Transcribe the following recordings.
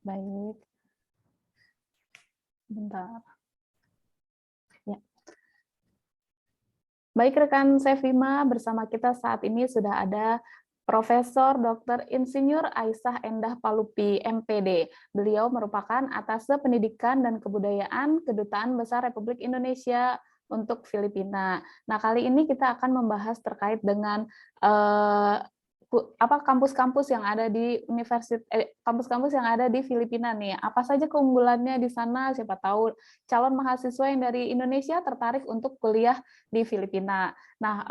Baik, bentar. Ya. Baik rekan Sevima, bersama kita saat ini sudah ada Profesor Dr. Insinyur Aisyah Endah Palupi, MPD. Beliau merupakan Atase Pendidikan dan Kebudayaan Kedutaan Besar Republik Indonesia untuk Filipina. Nah, kali ini kita akan membahas terkait dengan kampus-kampus yang ada di kampus-kampus yang ada di Filipina nih. Apa saja keunggulannya di sana? Siapa tahu calon mahasiswa yang dari Indonesia tertarik untuk kuliah di Filipina. Nah,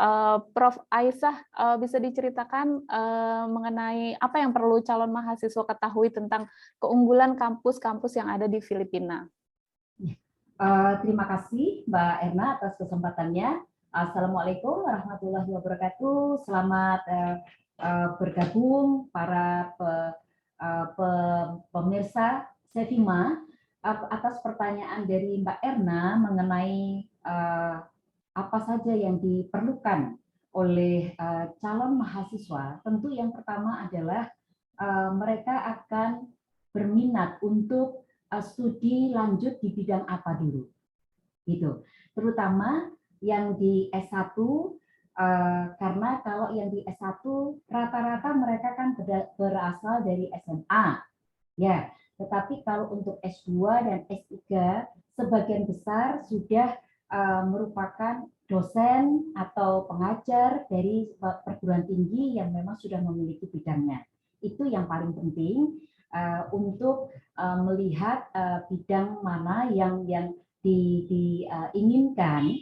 Prof. Aisyah bisa diceritakan mengenai apa yang perlu calon mahasiswa ketahui tentang keunggulan kampus-kampus yang ada di Filipina. Terima kasih Mbak Erna atas kesempatannya. Assalamualaikum warahmatullahi wabarakatuh. Selamat bergabung para pemirsa Sevima atas pertanyaan dari Mbak Erna mengenai apa saja yang diperlukan oleh calon mahasiswa. Tentu yang pertama adalah mereka akan berminat untuk studi lanjut di bidang apa dulu, gitu. Terutama yang di S1, karena kalau yang di S1 rata-rata mereka kan berasal dari SMA, ya. Tetapi kalau untuk S2 dan S3 sebagian besar sudah merupakan dosen atau pengajar dari perguruan tinggi yang memang sudah memiliki bidangnya. Itu yang paling penting untuk melihat bidang mana yang diinginkan,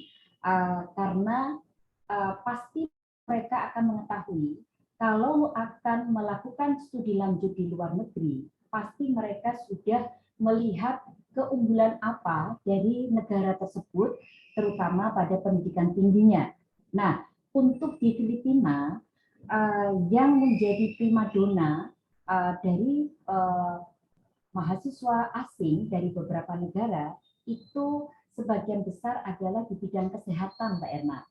karena pasti mereka akan mengetahui kalau akan melakukan studi lanjut di luar negeri, pasti mereka sudah melihat keunggulan apa dari negara tersebut, terutama pada pendidikan tingginya. Nah, untuk di Filipina, yang menjadi primadona dari mahasiswa asing dari beberapa negara itu sebagian besar adalah di bidang kesehatan, Mbak Erna.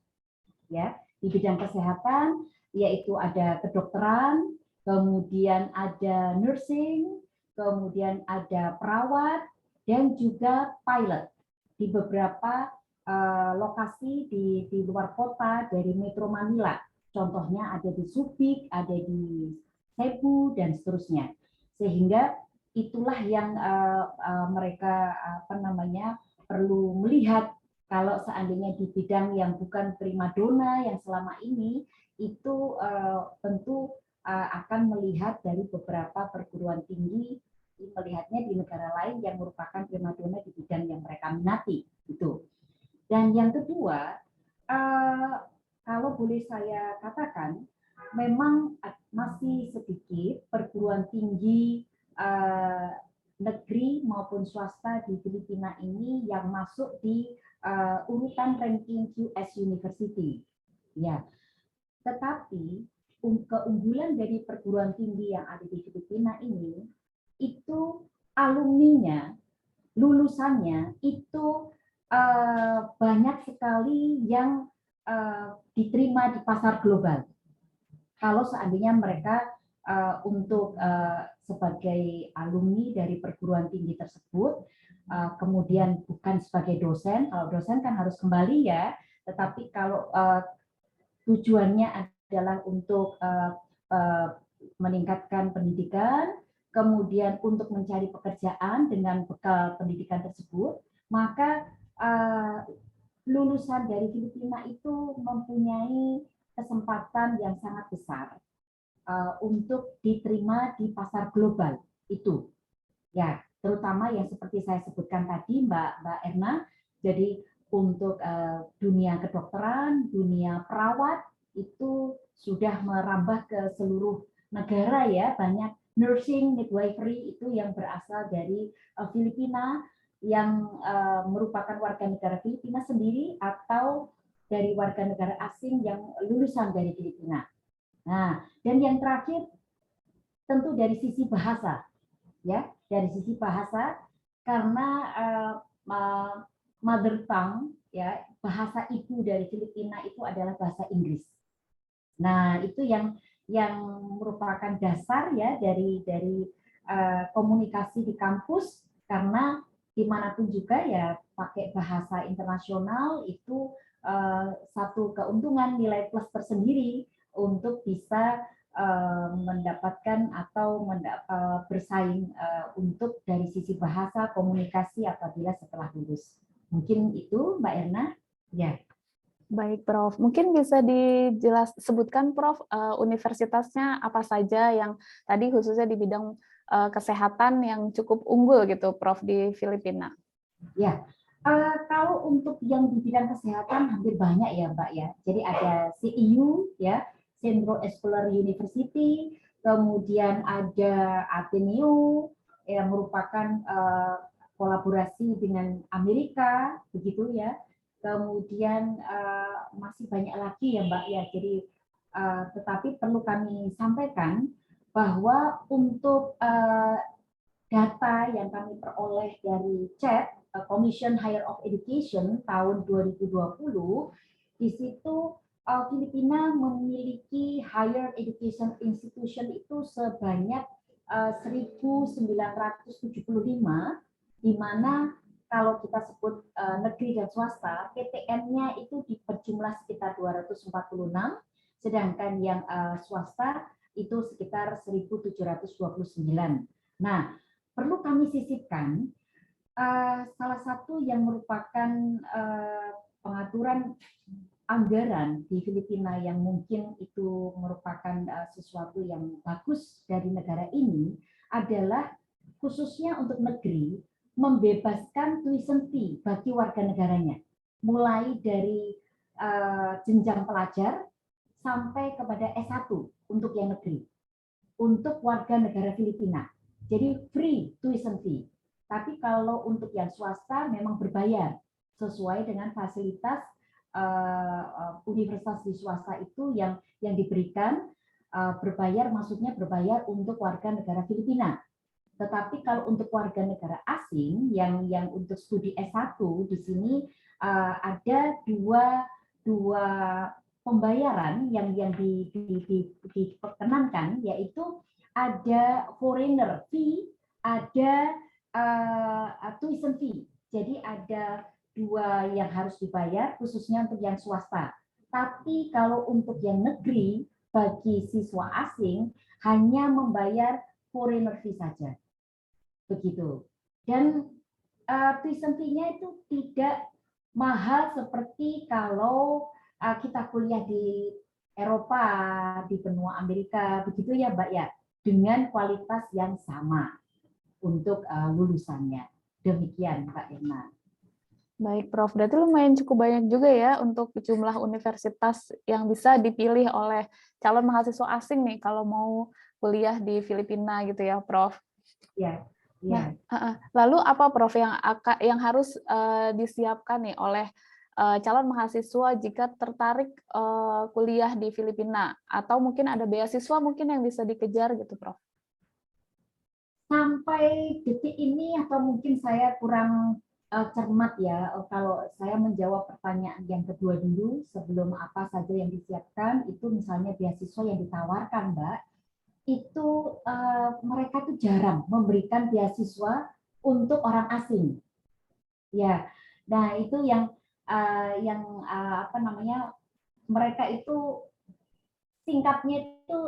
Ya, di bidang kesehatan yaitu ada kedokteran, kemudian ada nursing, kemudian ada perawat dan juga pilot di beberapa lokasi di luar kota dari Metro Manila. Contohnya ada di Subic, ada di Cebu dan seterusnya. Sehingga itulah yang mereka perlu melihat. Kalau seandainya di bidang yang bukan primadona yang selama ini, itu tentu akan melihat dari beberapa perguruan tinggi, melihatnya di negara lain yang merupakan primadona di bidang yang mereka minati. Gitu. Dan yang kedua, kalau boleh saya katakan, memang masih sedikit perguruan tinggi negeri maupun swasta di Filipina ini yang masuk di urutan ranking QS University, ya. Tetapi keunggulan dari perguruan tinggi yang ada di Filipina ini, itu alumninya, lulusannya itu banyak sekali yang diterima di pasar global. Kalau seandainya mereka untuk sebagai alumni dari perguruan tinggi tersebut, kemudian bukan sebagai dosen, kalau dosen kan harus kembali ya, tetapi kalau tujuannya adalah untuk meningkatkan pendidikan, kemudian untuk mencari pekerjaan dengan bekal pendidikan tersebut, maka lulusan dari Filipina itu mempunyai kesempatan yang sangat besar untuk diterima di pasar global itu. Ya, terutama yang seperti saya sebutkan tadi, Mbak Erna. Jadi untuk dunia kedokteran, dunia perawat itu sudah merambah ke seluruh negara ya. Banyak nursing, midwifery itu yang berasal dari Filipina, yang merupakan warga negara Filipina sendiri atau dari warga negara asing yang lulusan dari Filipina. Nah, dan yang terakhir tentu dari sisi bahasa. Ya, dari sisi bahasa, karena mother tongue, ya, bahasa ibu dari Filipina itu adalah bahasa Inggris. Nah, itu yang merupakan dasar ya dari komunikasi di kampus, karena dimanapun juga ya pakai bahasa internasional itu satu keuntungan nilai plus tersendiri untuk bisa mendapatkan atau bersaing untuk dari sisi bahasa komunikasi apabila setelah lulus. Mungkin itu Mbak Erna. Ya. Baik, Prof. Mungkin bisa sebutkan, Prof, universitasnya apa saja yang tadi khususnya di bidang kesehatan yang cukup unggul gitu, Prof, di Filipina. Ya, kalau untuk yang di bidang kesehatan hampir banyak ya, Mbak ya. Jadi ada CEU ya, Central Escolar University, kemudian ada Ateneo yang merupakan kolaborasi dengan Amerika, begitu ya. Kemudian masih banyak lagi ya, Mbak ya. Jadi tetapi perlu kami sampaikan bahwa untuk data yang kami peroleh dari CHED, Commission Higher of Education tahun 2020, di situ Filipina memiliki higher education institution itu sebanyak 1.975, di mana kalau kita sebut negeri dan swasta, PTN-nya itu berjumlah sekitar 246, sedangkan yang swasta itu sekitar 1.729. Nah, perlu kami sisipkan salah satu yang merupakan pengaturan anggaran di Filipina yang mungkin itu merupakan sesuatu yang bagus dari negara ini adalah khususnya untuk negeri membebaskan tuition fee bagi warga negaranya, mulai dari jenjang pelajar sampai kepada S1 untuk yang negeri, untuk warga negara Filipina. Jadi free tuition fee. Tapi kalau untuk yang swasta memang berbayar sesuai dengan fasilitas universitas di swasta itu yang diberikan berbayar, maksudnya berbayar untuk warga negara Filipina. Tetapi kalau untuk warga negara asing yang untuk studi S1 di sini ada dua pembayaran yang diperkenankan, yaitu ada foreigner fee, ada tuition fee. Jadi ada dua yang harus dibayar khususnya untuk yang swasta. Tapi kalau untuk yang negeri bagi siswa asing hanya membayar foreigner fee saja. Begitu. Dan tuition fee-nya itu tidak mahal seperti kalau kita kuliah di Eropa, di benua Amerika, begitu ya Mbak ya, dengan kualitas yang sama untuk lulusannya. Demikian Mbak Irma. Baik, Prof. Berarti lumayan cukup banyak juga ya untuk jumlah universitas yang bisa dipilih oleh calon mahasiswa asing nih kalau mau kuliah di Filipina gitu ya, Prof. Ya. Nah, lalu apa, Prof, yang harus disiapkan nih oleh calon mahasiswa jika tertarik kuliah di Filipina, atau mungkin ada beasiswa mungkin yang bisa dikejar gitu, Prof? Sampai detik ini atau mungkin saya kurang cermat ya kalau saya menjawab pertanyaan yang kedua dulu sebelum apa saja yang disiapkan, itu misalnya beasiswa yang ditawarkan, Mbak, itu mereka tuh jarang memberikan beasiswa untuk orang asing. Ya, nah itu yang apa namanya, mereka itu singkatnya itu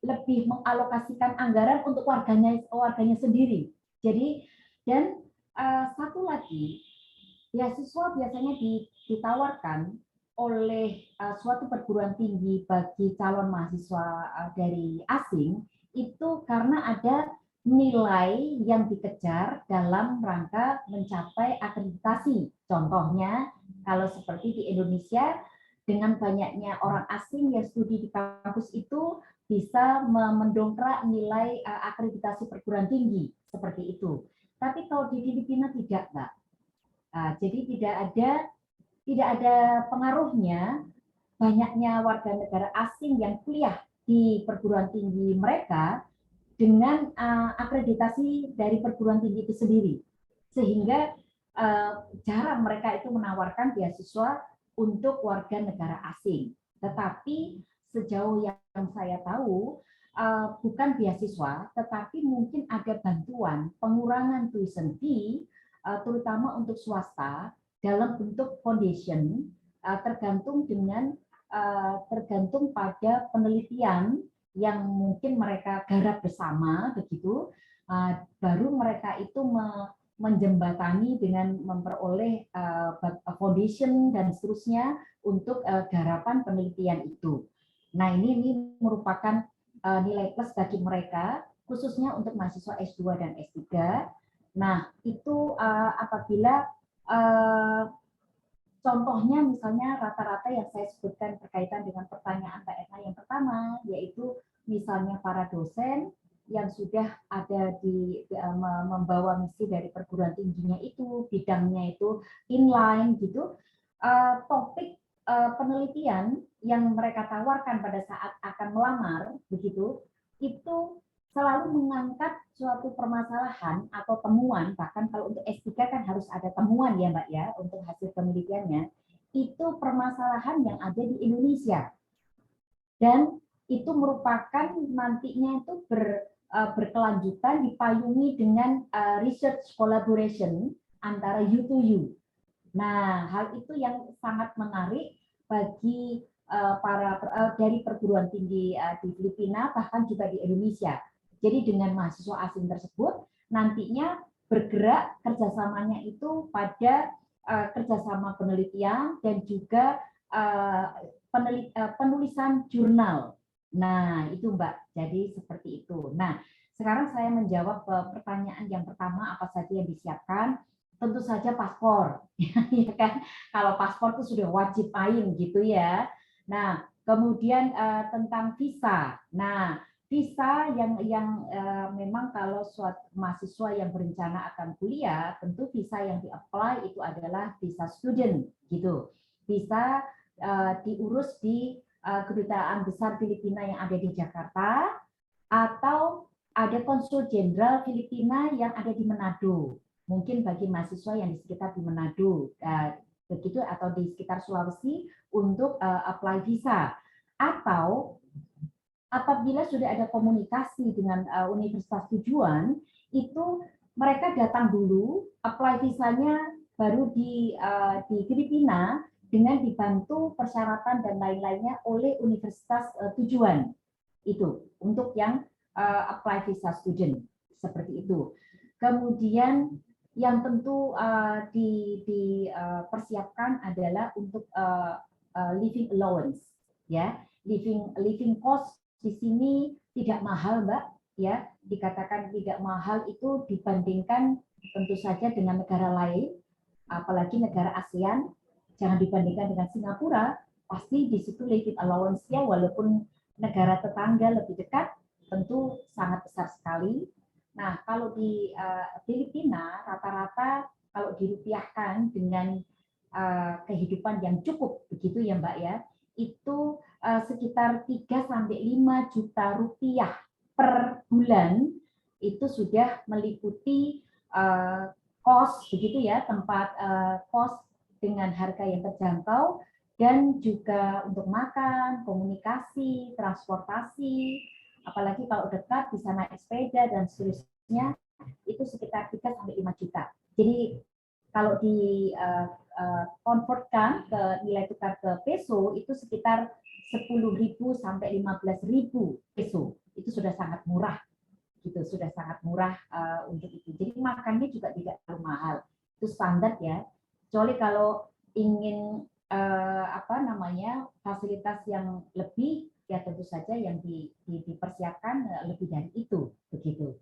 lebih mengalokasikan anggaran untuk warganya sendiri. Jadi dan satu lagi, beasiswa biasanya ditawarkan oleh suatu perguruan tinggi bagi calon mahasiswa dari asing itu karena ada nilai yang dikejar dalam rangka mencapai akreditasi. Contohnya, kalau seperti di Indonesia, dengan banyaknya orang asing yang studi di kampus itu bisa mendongkrak nilai akreditasi perguruan tinggi seperti itu. Tapi kalau di Filipina tidak, Mbak. Jadi tidak ada pengaruhnya banyaknya warga negara asing yang kuliah di perguruan tinggi mereka dengan akreditasi dari perguruan tinggi itu sendiri, sehingga jarang mereka itu menawarkan beasiswa untuk warga negara asing. Tetapi sejauh yang saya tahu, bukan beasiswa, tetapi mungkin ada bantuan pengurangan tuition fee, terutama untuk swasta dalam bentuk foundation, tergantung pada penelitian yang mungkin mereka garap bersama, begitu. Baru mereka itu menjembatani dengan memperoleh foundation dan seterusnya untuk garapan penelitian itu. Nah, ini merupakan nilai plus bagi mereka, khususnya untuk mahasiswa S2 dan S3. Nah, itu apabila contohnya misalnya rata-rata yang saya sebutkan berkaitan dengan pertanyaan Mbak Etna yang pertama, yaitu misalnya para dosen yang sudah ada di membawa misi dari perguruan tingginya itu, bidangnya itu inline gitu, topik penelitian yang mereka tawarkan pada saat akan melamar, begitu, itu selalu mengangkat suatu permasalahan atau temuan, bahkan kalau untuk S3 kan harus ada temuan ya Mbak ya, untuk hasil penelitiannya, itu permasalahan yang ada di Indonesia. Dan itu merupakan nantinya itu berkelanjutan dipayungi dengan research collaboration antara U to U. Nah, hal itu yang sangat menarik bagi dari perguruan tinggi di Filipina, bahkan juga di Indonesia. Jadi dengan mahasiswa asing tersebut, nantinya bergerak kerjasamanya itu pada kerjasama penelitian dan juga penulisan jurnal. Nah, itu Mbak. Jadi seperti itu. Nah, sekarang saya menjawab pertanyaan yang pertama, apa saja yang disiapkan. Tentu saja paspor, ya kan? Kalau paspor itu sudah wajib main gitu ya. Nah, kemudian tentang visa. Nah, visa yang memang kalau suatu mahasiswa yang berencana akan kuliah, tentu visa yang di-apply itu adalah visa student gitu. Bisa diurus di Kedutaan Besar Filipina yang ada di Jakarta, atau ada konsul jenderal Filipina yang ada di Manado. Mungkin bagi mahasiswa yang di sekitar di Manado, begitu, atau di sekitar Sulawesi untuk apply visa. Atau apabila sudah ada komunikasi dengan universitas tujuan, itu mereka datang dulu, apply visanya baru di Filipina dengan dibantu persyaratan dan lain-lainnya oleh universitas tujuan. Itu untuk yang apply visa student, seperti itu. Kemudian yang tentu dipersiapkan adalah untuk living allowance, ya. Living cost di sini tidak mahal, Mbak, ya. Dikatakan tidak mahal itu dibandingkan tentu saja dengan negara lain, apalagi negara ASEAN. Jangan dibandingkan dengan Singapura, pasti di situ living allowance-nya walaupun negara tetangga lebih dekat tentu sangat besar sekali. Nah, kalau di Filipina rata-rata kalau dirupiahkan dengan kehidupan yang cukup begitu ya Mbak ya, itu sekitar 3 sampai 5 juta rupiah per bulan, itu sudah meliputi kos begitu ya, tempat kos dengan harga yang terjangkau, dan juga untuk makan, komunikasi, transportasi, apalagi kalau dekat bisa naik sepeda dan seterusnya, itu sekitar 3 sampai 5 juta. Jadi kalau di convertkan ke nilai tukar ke peso itu sekitar 10.000 sampai 15.000 peso. Itu sudah sangat murah. Gitu, sudah sangat murah untuk itu. Jadi makannya juga tidak terlalu mahal. Itu standar ya. Kecuali kalau ingin fasilitas yang lebih, ya tentu saja yang dipersiapkan lebih dari itu, begitu.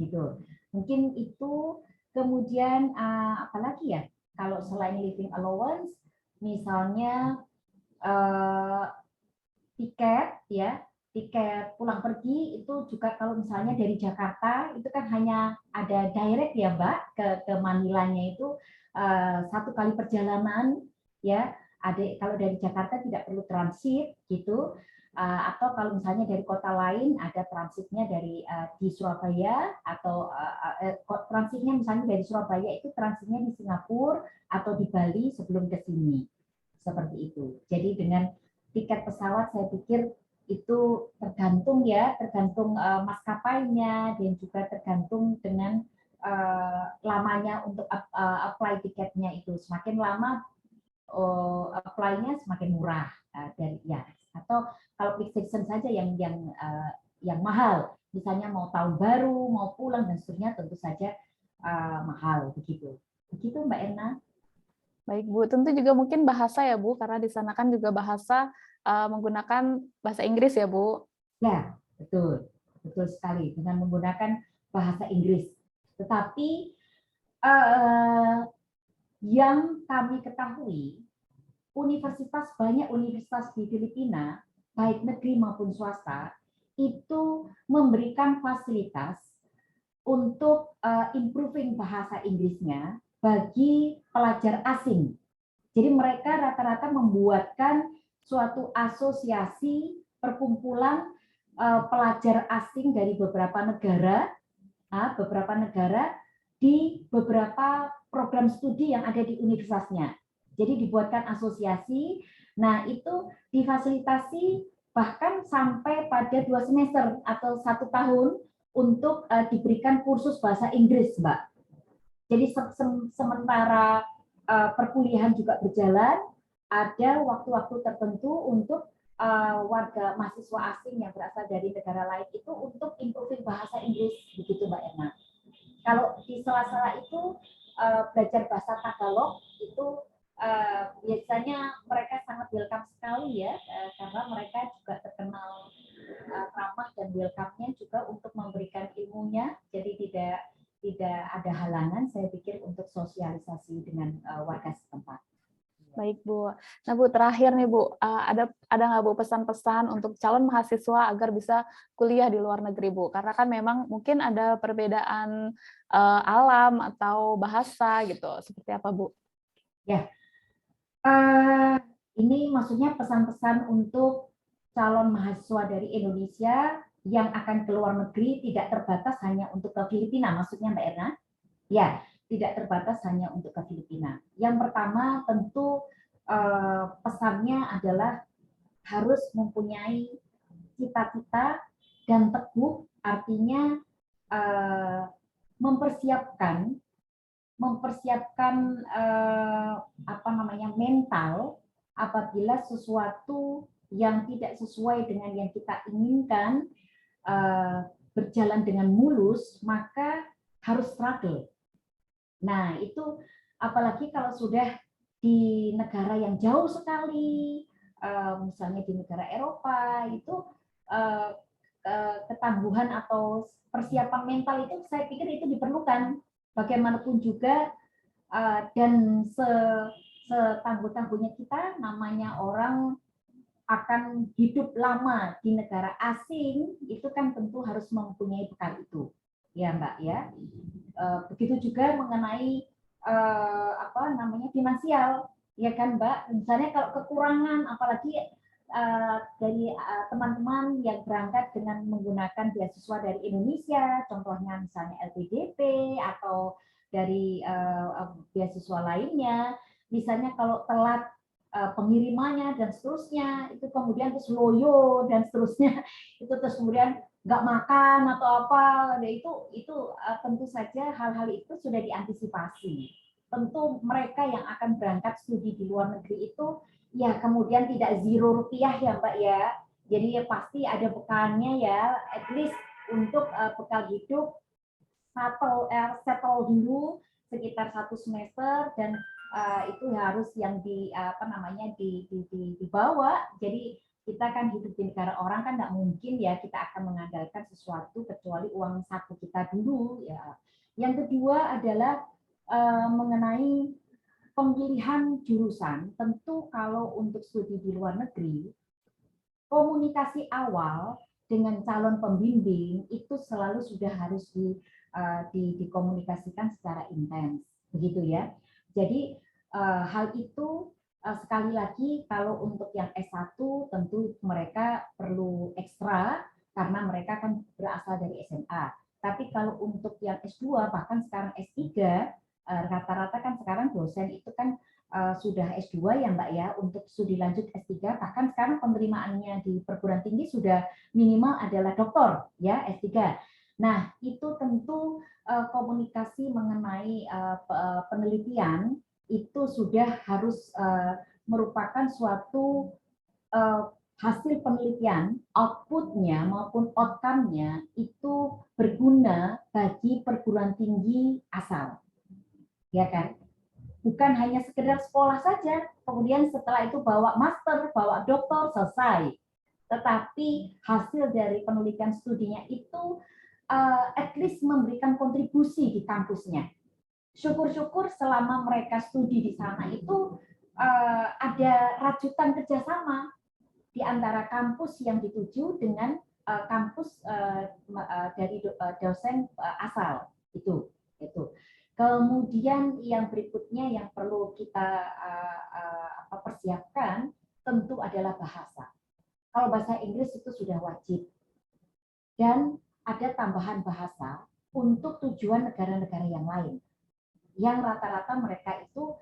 Gitu. Mungkin itu. Kemudian apalagi ya, kalau selain living allowance, misalnya tiket ya, tiket pulang pergi itu juga kalau misalnya dari Jakarta itu kan hanya ada direct ya Mbak ke Manilanya itu satu kali perjalanan ya. Kalau dari Jakarta tidak perlu transit gitu. Atau kalau misalnya dari kota lain ada transitnya dari di Surabaya, atau transitnya misalnya dari Surabaya itu transitnya di Singapura atau di Bali sebelum ke sini, seperti itu. Jadi dengan tiket pesawat saya pikir itu tergantung ya, tergantung maskapainya dan juga tergantung dengan lamanya untuk apply tiketnya itu. Semakin lama apply-nya semakin murah dari ya. Atau kalau peak season saja yang mahal, misalnya mau tahun baru, mau pulang dan seterusnya tentu saja mahal begitu. Begitu Mbak Erna. Baik Bu, tentu juga mungkin bahasa ya Bu, karena di sana kan juga bahasa menggunakan bahasa Inggris ya Bu. Ya, betul. Betul sekali dengan menggunakan bahasa Inggris. Tetapi yang kami ketahui, banyak universitas di Filipina, baik negeri maupun swasta, itu memberikan fasilitas untuk improving bahasa Inggrisnya bagi pelajar asing. Jadi mereka rata-rata membuatkan suatu asosiasi perkumpulan pelajar asing dari beberapa negara di beberapa program studi yang ada di universitasnya. Jadi dibuatkan asosiasi. Nah itu difasilitasi bahkan sampai pada 2 semester atau 1 tahun untuk diberikan kursus bahasa Inggris, Mbak. Jadi sementara perkuliahan juga berjalan, ada waktu-waktu tertentu untuk warga mahasiswa asing yang berasal dari negara lain itu untuk improving bahasa Inggris, begitu Mbak Erna. Kalau di sela-sela itu belajar bahasa Tagalog itu biasanya mereka sangat welcome sekali ya, karena mereka juga terkenal ramah dan welcome-nya juga untuk memberikan ilmunya, jadi tidak ada halangan saya pikir untuk sosialisasi dengan warga setempat. Baik Bu. Nah Bu, terakhir nih Bu, ada nggak Bu pesan-pesan untuk calon mahasiswa agar bisa kuliah di luar negeri Bu? Karena kan memang mungkin ada perbedaan alam atau bahasa gitu. Seperti apa Bu? Ya, ini maksudnya pesan-pesan untuk calon mahasiswa dari Indonesia yang akan ke luar negeri tidak terbatas hanya untuk ke Filipina, maksudnya Mbak Erna? Ya, tidak terbatas hanya untuk ke Filipina. Yang pertama tentu pesannya adalah harus mempunyai cita-cita dan teguh, artinya mempersiapkan mental apabila sesuatu yang tidak sesuai dengan yang kita inginkan berjalan dengan mulus, maka harus struggle. Nah, itu apalagi kalau sudah di negara yang jauh sekali, misalnya di negara Eropa, itu ketangguhan atau persiapan mental itu saya pikir itu diperlukan. Bagaimanapun juga, dan setangguh-tangguhnya kita, namanya orang akan hidup lama di negara asing, itu kan tentu harus mempunyai bekal itu. Ya Mbak ya. Begitu juga mengenai finansial, ya kan Mbak. Misalnya kalau kekurangan, apalagi dari teman-teman yang berangkat dengan menggunakan beasiswa dari Indonesia, contohnya misalnya LPDP atau dari beasiswa lainnya, misalnya kalau telat pengirimannya dan seterusnya, itu kemudian terus loyo dan seterusnya, itu terus kemudian nggak makan atau apa, itu tentu saja hal-hal itu sudah diantisipasi. Tentu mereka yang akan berangkat studi di luar negeri itu ya kemudian tidak zero rupiah ya Mbak ya, jadi ya pasti ada bekalnya ya, at least untuk bekal hidup settle dulu sekitar 1 semester, dan itu harus yang dibawa. Jadi kita kan hidup di negara orang kan nggak mungkin ya kita akan mengandalkan sesuatu kecuali uang saku kita dulu ya. Yang kedua adalah mengenai pemilihan jurusan. Tentu kalau untuk studi di luar negeri, komunikasi awal dengan calon pembimbing itu selalu sudah harus dikomunikasikan secara intens, begitu ya. Jadi hal itu sekali lagi kalau untuk yang S1 tentu mereka perlu ekstra karena mereka kan berasal dari SMA. Tapi kalau untuk yang S2 bahkan sekarang S3, rata-rata kan sekarang dosen itu kan sudah S2 ya Mbak ya, untuk studi lanjut S3, bahkan sekarang penerimaannya di perguruan tinggi sudah minimal adalah doktor ya, S3. Nah, itu tentu komunikasi mengenai penelitian itu sudah harus merupakan suatu hasil penelitian, outputnya maupun outcome-nya itu berguna bagi perguruan tinggi asal, ya kan? Bukan hanya sekedar sekolah saja, kemudian setelah itu bawa master, bawa doktor, selesai. Tetapi hasil dari penelitian studinya itu at least memberikan kontribusi di kampusnya. Syukur-syukur selama mereka studi di sana itu ada rajutan kerjasama di antara kampus yang dituju dengan kampus dari dosen asal itu. Kemudian yang berikutnya yang perlu kita persiapkan tentu adalah bahasa. Kalau bahasa Inggris itu sudah wajib dan ada tambahan bahasa untuk tujuan negara-negara yang lain. Yang rata-rata mereka itu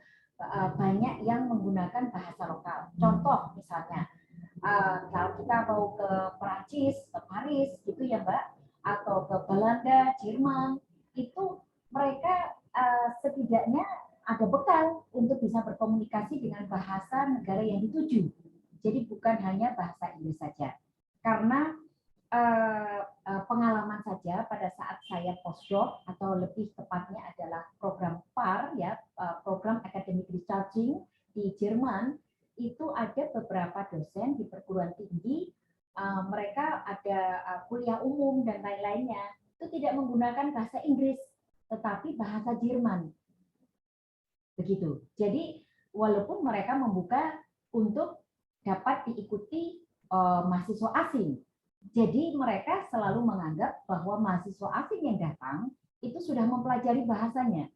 banyak yang menggunakan bahasa lokal. Contoh misalnya kalau kita mau ke Perancis, ke Paris gitu ya Mbak, atau ke Belanda, Jerman, itu mereka setidaknya ada bekal untuk bisa berkomunikasi dengan bahasa negara yang dituju. Jadi bukan hanya bahasa Inggris saja. Karena pengalaman saja pada saat saya postdoc atau lebih tepatnya adalah program PAR ya, program Academic Researching di Jerman, itu ada beberapa dosen di perguruan tinggi, mereka ada kuliah umum dan lain-lainnya, itu tidak menggunakan bahasa Inggris, tetapi bahasa Jerman. Begitu. Jadi walaupun mereka membuka untuk dapat diikuti mahasiswa asing, jadi mereka selalu menganggap bahwa mahasiswa asing yang datang itu sudah mempelajari bahasanya,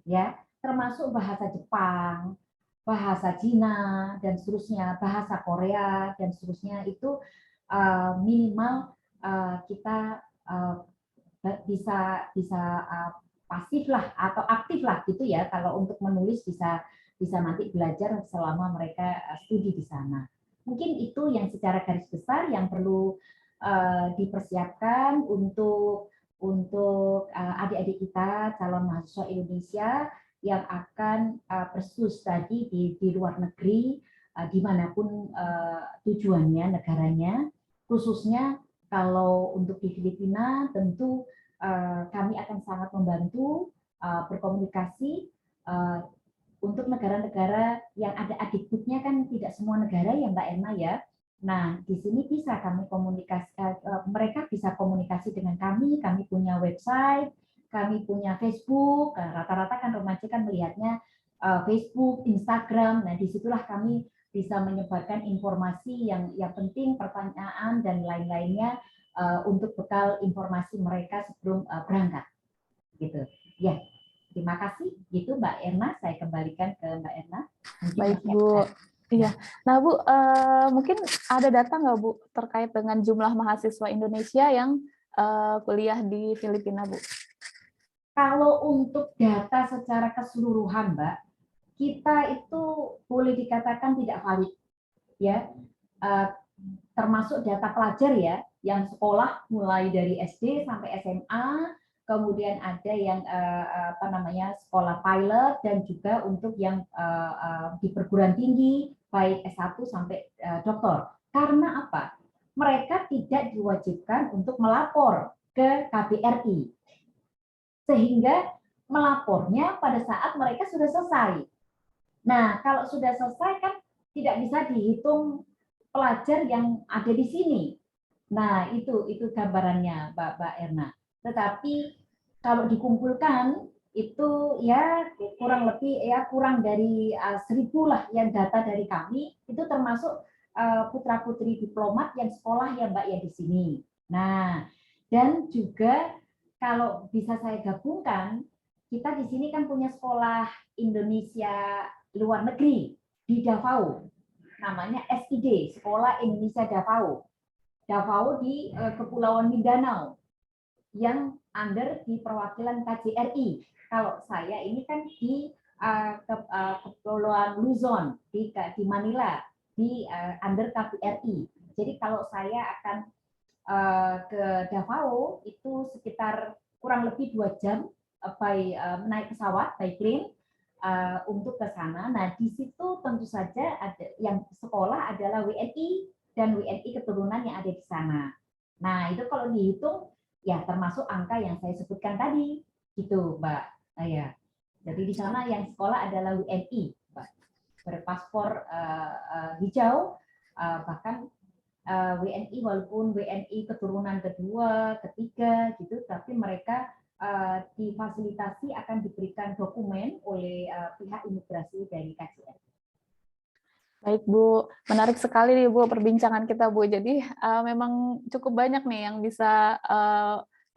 ya, termasuk bahasa Jepang, bahasa Cina dan seterusnya, bahasa Korea dan seterusnya itu minimal kita bisa pasif lah atau aktif lah gitu ya. Kalau untuk menulis bisa nanti belajar selama mereka studi di sana. Mungkin itu yang secara garis besar yang perlu dipersiapkan untuk adik-adik kita calon mahasiswa Indonesia yang akan berstudi di luar negeri, dimanapun tujuannya negaranya, khususnya kalau untuk di Filipina tentu kami akan sangat membantu berkomunikasi untuk negara-negara yang ada adikbudnya, kan tidak semua negara ya Mbak Emma ya. Nah, di sini bisa kami komunikasi, mereka bisa komunikasi dengan kami punya website, kami punya Facebook, rata-rata kan remaja kan melihatnya Facebook, Instagram, nah disitulah kami bisa menyebarkan informasi yang penting, pertanyaan dan lain-lainnya untuk bekal informasi mereka sebelum berangkat. Gitu. Ya, terima kasih. Gitu Mbak Erna, saya kembalikan ke Mbak Erna. Baik Bu. Iya. Nah Bu, mungkin ada data nggak Bu terkait dengan jumlah mahasiswa Indonesia yang kuliah di Filipina Bu? Kalau untuk data secara keseluruhan Mbak, kita itu boleh dikatakan tidak valid, ya. Termasuk data pelajar ya, yang sekolah mulai dari SD sampai SMA, kemudian ada yang sekolah pilot dan juga untuk yang di perguruan tinggi baik S1 sampai doktor. Karena apa? Mereka tidak diwajibkan untuk melapor ke KBRI. Sehingga melapornya pada saat mereka sudah selesai. Nah, kalau sudah selesai kan tidak bisa dihitung pelajar yang ada di sini. Nah, itu gambarannya Mbak Erna. Tetapi kalau dikumpulkan itu ya kurang lebih ya kurang dari 1.000 lah yang data dari kami, itu termasuk putra-putri diplomat yang sekolah ya Mbak ya di sini. Nah, dan juga kalau bisa saya gabungkan, kita di sini kan punya sekolah Indonesia luar negeri di Davao. Namanya SID, Sekolah Indonesia Davao. Davao di Kepulauan Mindanao yang under di perwakilan KJRI. Kalau saya ini kan di Kepulauan Luzon di Manila di under KBRI. Jadi kalau saya akan ke Davao itu sekitar kurang lebih 2 jam naik pesawat by plane untuk ke sana. Nah di situ tentu saja ada yang sekolah adalah WNI dan WNI keturunan yang ada di sana. Nah itu kalau dihitung ya termasuk angka yang saya sebutkan tadi gitu Mbak. Ya. Jadi di sana yang sekolah adalah WNI, Mbak, berpaspor hijau, bahkan WNI walaupun WNI keturunan kedua, ketiga gitu, tapi mereka difasilitasi akan diberikan dokumen oleh pihak imigrasi dari KJR. Baik Bu, menarik sekali nih Bu perbincangan kita Bu. Jadi memang cukup banyak nih yang bisa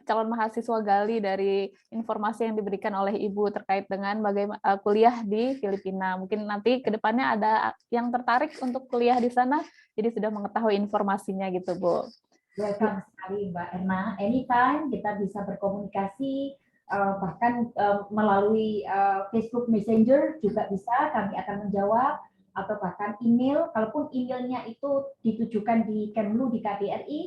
calon mahasiswa gali dari informasi yang diberikan oleh Ibu terkait dengan bagaimana kuliah di Filipina. Mungkin nanti ke depannya ada yang tertarik untuk kuliah di sana, jadi sudah mengetahui informasinya gitu Bu. Welcome sekali Mbak Erna. Anytime kita bisa berkomunikasi, bahkan melalui Facebook Messenger juga bisa, kami akan menjawab, atau bahkan email. Kalaupun emailnya itu ditujukan di Kemlu, di KBRI,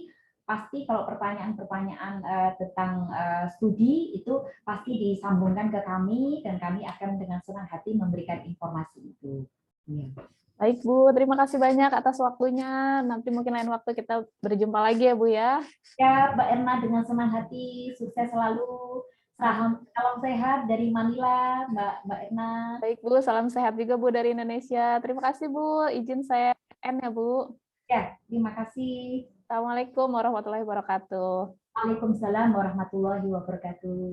pasti kalau pertanyaan-pertanyaan tentang studi itu pasti disambungkan ke kami, dan kami akan dengan senang hati memberikan informasi itu. Ya. Baik Bu, terima kasih banyak atas waktunya. Nanti mungkin lain waktu kita berjumpa lagi ya Bu ya. Ya Mbak Erna, dengan senang hati, sukses selalu. Salam sehat dari Manila, Mbak Erna. Baik Bu, salam sehat juga Bu dari Indonesia. Terima kasih Bu, izin saya end ya Bu. Ya, terima kasih. Assalamualaikum warahmatullahi wabarakatuh. Waalaikumsalam warahmatullahi wabarakatuh.